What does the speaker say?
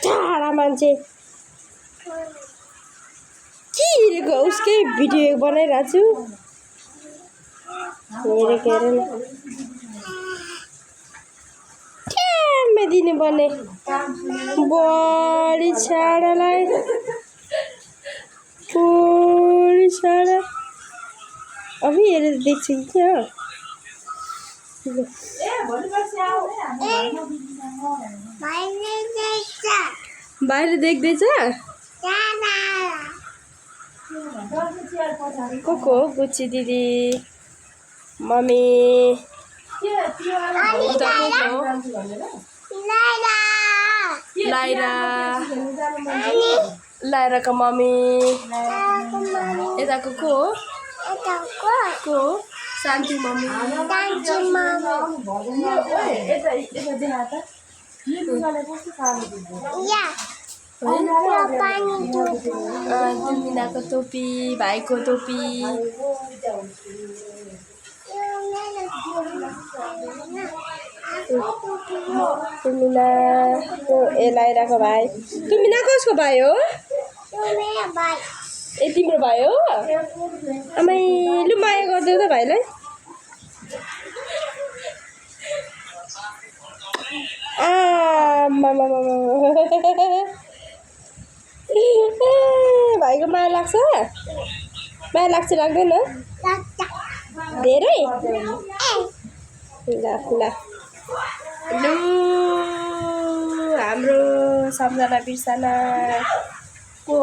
टाढा मान्छे के हेरेको उसकै भिडियो बनाइरहेको छु हेरेको हेर न ट्याम्मै दिनुपर्ने बढी छाडालाई बढी छाडा अभी हेरेर देख्छु कि क्या बाहिर देख्दैछ को हो गुच्ची दिदी मम्मी उता को हो लाइरा लाइराको मम्मी यताको को हो शान्ति मम्मी दुमिनाको टोपी भाइको टोपी तुमिना ए लाइराको भाइ तुमिना कसको भाइ हो ए तिम्रो भाइ हो आमै लु माया गरिदेऊ त भाइलाई भाइको माया लाग्छ माया लाग्छ लाग्दैन धेरै ल ल लु हाम्रो सम्झना बिर्सना को